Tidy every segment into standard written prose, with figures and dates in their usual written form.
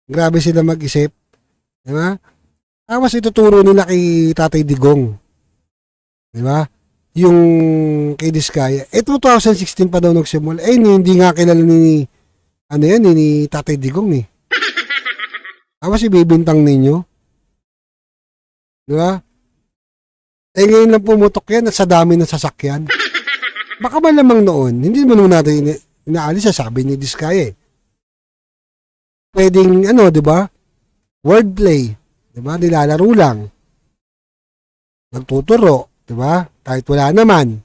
Grabe sila mag-isip. Di ba? Tapos ituturo nila kay Tatay Digong. Di ba? Yung kay Diskaya. 2016 pa daw nagsimula. Hindi nga kilala ni ni Tatay Digong eh. Tapos ibibintang ninyo. Di ba? Ngayon lang pumutok yan at sa dami ng sasakyan. Baka malamang noon, hindi mo natin inaalis sa sabi ni Diskaya eh. Pwedeng di ba? Wordplay, 'di ba? Nilalaro lang. Nagtuturo, 'di ba? Kahit wala naman.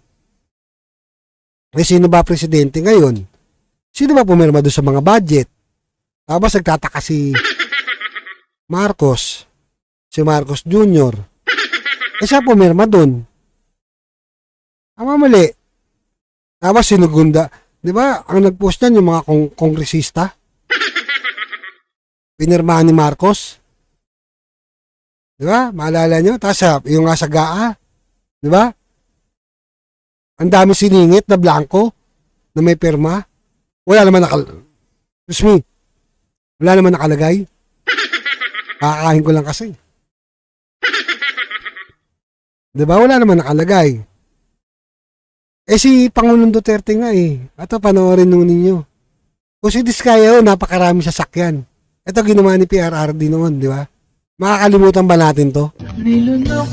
Sino ba presidente ngayon? Sino ba pumirma doon sa mga budget? Tapos nagtataka si Marcos Jr. Siya pumirma doon. Mali. Tapos sinugunda, 'di ba? Ang nag-post niyan yung mga kongresista. Pinirmahan ni Marcos. Di ba? Maalala nyo? Tapos yung nga sa GAA. Di ba? Ang dami siningit na blanco na may pirma. Wala naman wala naman nakalagay. Kakakain ko lang kasi. Di ba? Wala naman nakalagay. Si Pangulong Duterte nga eh. Ito, panoorin nung ninyo. Kung si Diskaya napakarami sasakyan. Ito ginawa ni PRRD noon, di ba? Makakalimutan ba natin to? Nilunok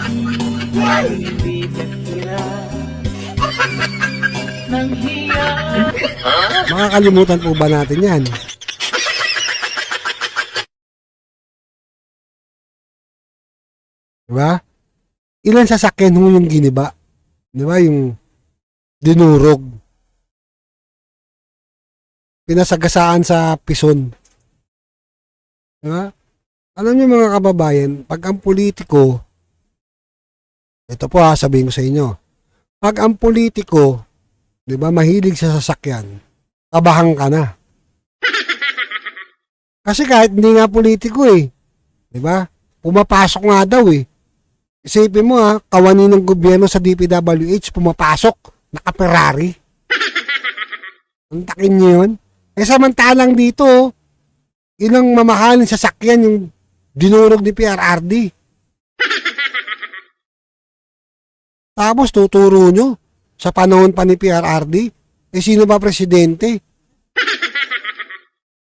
ang lahat, ibigan nila ng hiya. Makakalimutan po ba natin yan? Di ba? Ilan sasakyan mo yung giniba? Di ba? Yung dinurog. Pinasagasaan sa pison. Diba? Alam niyo mga kababayan, pag ang politiko, ito po sabihin ko sa inyo, pag ang politiko, di ba, mahilig sa sasakyan, kabahan ka na. Kasi kahit hindi nga politiko eh, di ba, pumapasok nga daw eh. Isipin mo kawani ng gobyerno sa DPWH, pumapasok, naka-Ferrari. Ang takin niyo yun. Samantalang dito, ilang mamahaling sasakyan yung dinurog ni PRRD. Tapos tuturo nyo, sa panahon pa ni PRRD, sino ba presidente?